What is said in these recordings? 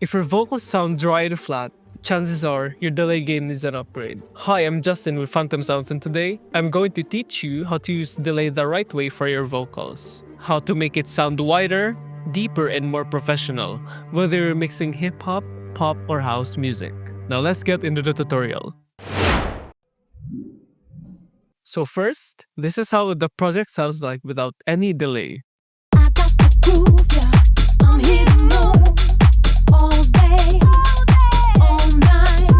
If your vocals sound dry to flat, chances are your delay gain needs an upgrade. Hi, I'm Justin with Phantom Sounds, and today I'm going to teach you how to use delay the right way for your vocals. How to make it sound wider, deeper, and more professional, whether you're mixing hip-hop, pop, or house music. Now let's get into the tutorial. So first, this is how the project sounds like without any delay. I got the groove, yeah. I'm here to move all day, all night.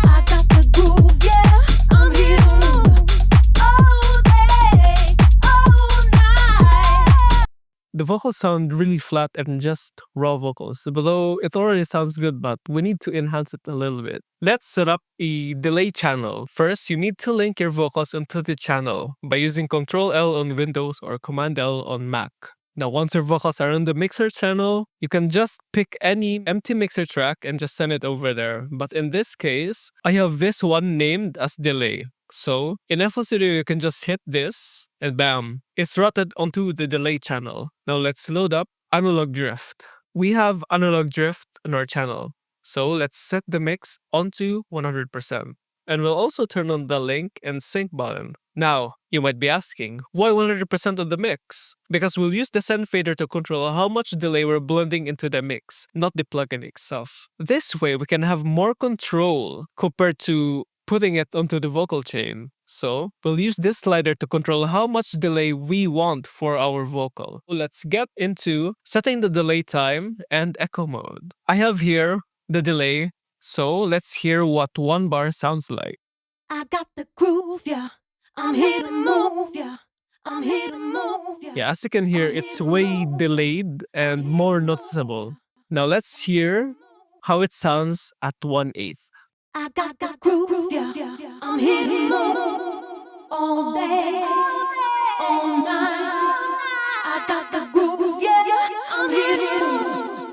I got the groove, yeah. I'm here to move all day, all night. The vocals sound really flat and just raw vocals. Below, it already sounds good, but we need to enhance it a little bit. Let's set up a delay channel. First, you need to link your vocals onto the channel by using Ctrl-L on Windows or Command-L on Mac. Now, once your vocals are on the mixer channel, you can just pick any empty mixer track and just send it over there. But in this case, I have this one named as delay. So, in FL Studio, you can just hit this, and bam, it's routed onto the delay channel. Now let's load up analog drift. We have analog drift on our channel. So let's set the mix onto 100%. And we'll also turn on the link and sync button. Now, you might be asking, why 100% of the mix? Because we'll use the send fader to control how much delay we're blending into the mix, not the plugin itself. This way, we can have more control compared to putting it onto the vocal chain. So, we'll use this slider to control how much delay we want for our vocal. Let's get into setting the delay time and echo mode. I have here the delay, so let's hear what one bar sounds like. I got the groove, yeah. I'm here to move, yeah. I'm here to move, yeah. Yeah, as you can hear, it's way delayed and more noticeable. Now let's hear how it sounds at 1/8. I got the groove, yeah. I'm here to move all day, all night. I got the groove, yeah. I'm here to move.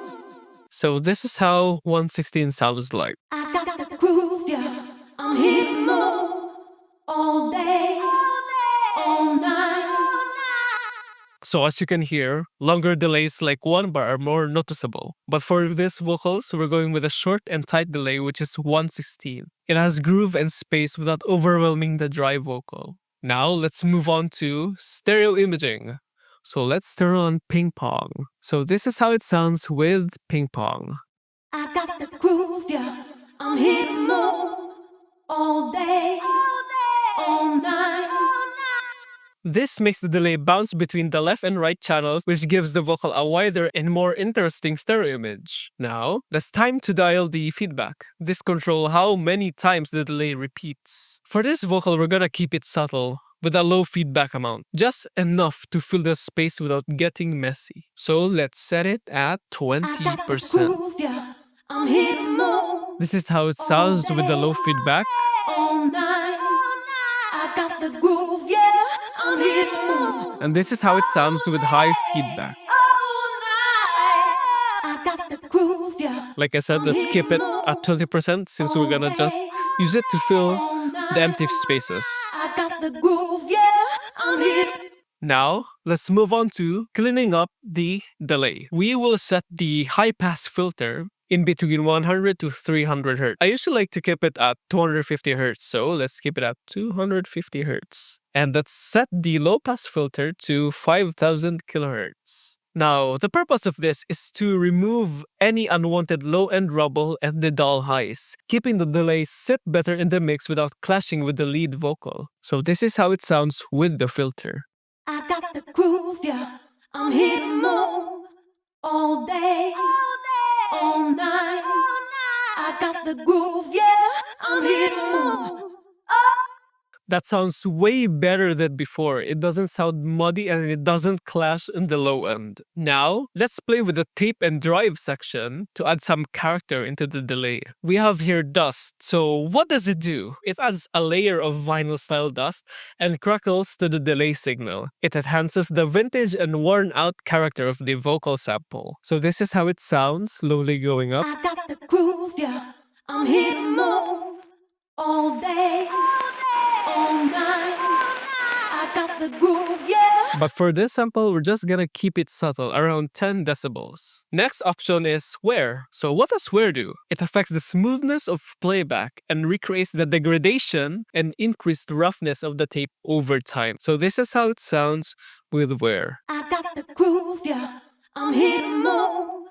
So this is how 1/16 sounds like. I got the groove, yeah. I'm here to move all day, all night. So as you can hear, longer delays like 1 bar are more noticeable. But for these vocals, we're going with a short and tight delay, which is 1/16. It has groove and space without overwhelming the dry vocal. Now let's move on to stereo imaging. So let's turn on ping pong. So this is how it sounds with ping pong. I got the groove, yeah. I'm here to move all day, all night. This makes the delay bounce between the left and right channels, which gives the vocal a wider and more interesting stereo image. Now, it's time to dial the feedback. This controls how many times the delay repeats. For this vocal, we're gonna keep it subtle, with a low feedback amount, just enough to fill the space without getting messy. So let's set it at 20%. Groove, yeah. I'm here to move This is how it sounds with the low feedback. all night. I got the groove, yeah. I'm here to move And this is how it sounds with high feedback. all night. I got the groove, yeah. Like I said, let's keep it at 20% since we're gonna just use it to fill the empty spaces. I got the groove, yeah. I'm here. Now, let's move on to cleaning up the delay. We will set the high pass filter in between 100 to 300 Hz. I usually like to keep it at 250 Hz, so let's keep it at 250 Hz. And let's set the low pass filter to 5000 kHz. Now, the purpose of this is to remove any unwanted low-end rumble and the dull highs, keeping the delay sit better in the mix without clashing with the lead vocal. So this is how it sounds with the filter. I got the groove, yeah. I'm here to move all day, all night. I got the groove, yeah. I'm here to move. That sounds way better than before. It doesn't sound muddy and it doesn't clash in the low end. Now, let's play with the tape and drive section to add some character into the delay. We have here dust. So what does it do? It adds a layer of vinyl style dust and crackles to the delay signal. It enhances the vintage and worn out character of the vocal sample. So this is how it sounds, slowly going up. I got the groove, yeah. I'm here to move all day, all night. I got the groove, yeah. But for this sample, we're just gonna keep it subtle, around 10 decibels. Next option is wear. So what does wear do? It affects the smoothness of playback and recreates the degradation and increased roughness of the tape over time. So this is how it sounds with wear. I got the groove, yeah. I'm here to move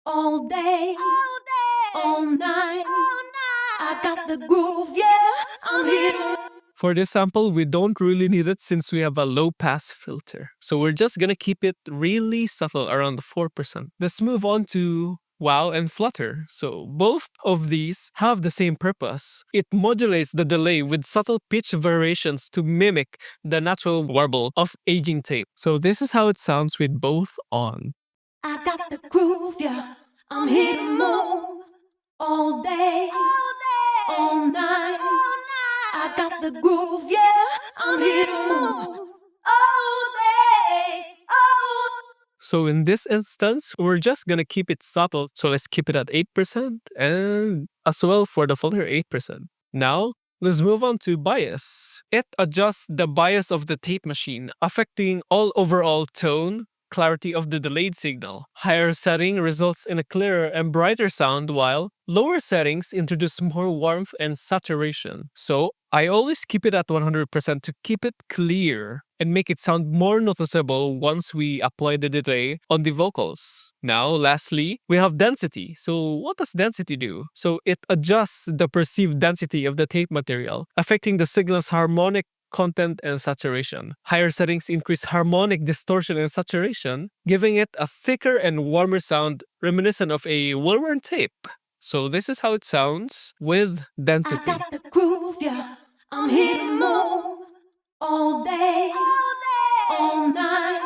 all day, all night. I got the groove, yeah. I'm here to. For this sample, we don't really need it since we have a low pass filter. So we're just gonna keep it really subtle around 4%. Let's move on to wow and flutter. So both of these have the same purpose. It modulates the delay with subtle pitch variations to mimic the natural warble of aging tape. So this is how it sounds with both on. I got the groove, yeah. I'm here to move all day, all night. I got the groove, yeah. I'm here to move all day, all. So in this instance, we're just gonna keep it subtle. So let's keep it at 8% and as well for the filter 8%. Now, let's move on to bias. It adjusts the bias of the tape machine, affecting all overall tone, clarity of the delayed signal. Higher setting results in a clearer and brighter sound, while lower settings introduce more warmth and saturation. So I always keep it at 100% to keep it clear and make it sound more noticeable once we apply the delay on the vocals. Now, lastly, we have density. So what does density do? So it adjusts the perceived density of the tape material, affecting the signal's harmonic content and saturation. Higher settings increase harmonic distortion and saturation, giving it a thicker and warmer sound reminiscent of a well-worn tape. So this is how it sounds with I density. got the groove, yeah. I'm here to move all day, all night.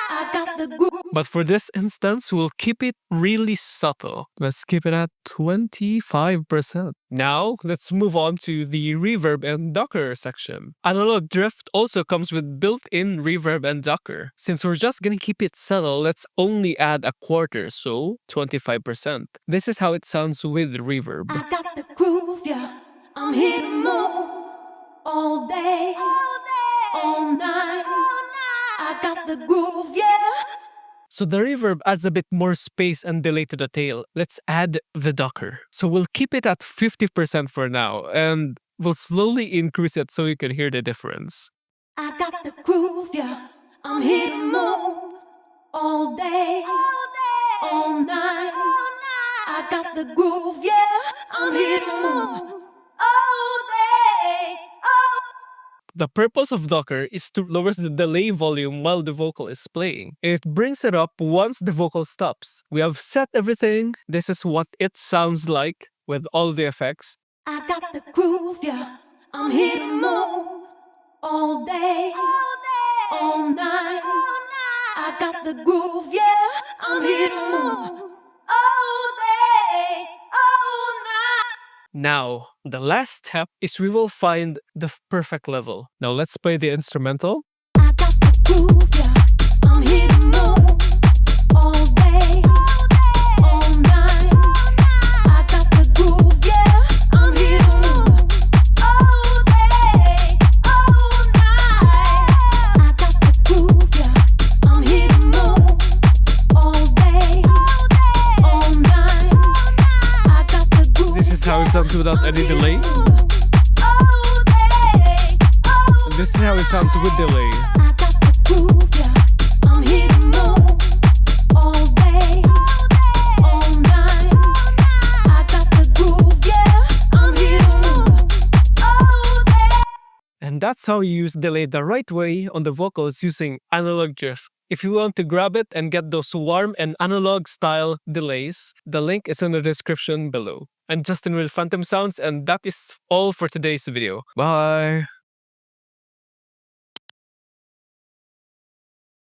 I got the groove. But for this instance, we'll keep it really subtle. Let's keep it at 25%. Now, let's move on to the reverb and Docker section. Analog drift also comes with built-in reverb and Docker. Since we're just gonna keep it subtle, let's only add a quarter, so 25%. This is how it sounds with reverb. I got the groove, yeah. I'm here to move all day, all night. I got the groove, yeah. So the reverb adds a bit more space and delay to the tail. Let's add the Docker. So we'll keep it at 50% for now, and we'll slowly increase it so you can hear the difference. I got the groove, yeah. I'm here to move all day, all night. I got the groove, yeah. I'm here to move all day, all. The purpose of Docker is to lower the delay volume while the vocal is playing. It brings it up once the vocal stops. We have set everything. This is what it sounds like with all the effects. I got the groove, yeah. I'm here to move all day, all night. I got the groove, yeah. I'm here to move all day, all night. Now, the last step is we will find the perfect level. Now let's play the instrumental. I got the groove, yeah. I'm here to move all day, all night. I got the groove, yeah. I'm here to move all day, all night. I got the groove, yeah. I'm here to move all day, all night. I got the groove. This is how it sounds without any delay. All day, all. And this is how it sounds with delay. I got the groove, yeah. I'm here to move all day, all night. I got the groove, yeah. I'm here to move all day. And that's how you use delay the right way on the vocals using analog drift. If you want to grab it and get those warm and analog style delays, the link is in the description below. I'm Justin with Phantom Sounds, and that is all for today's video. Bye!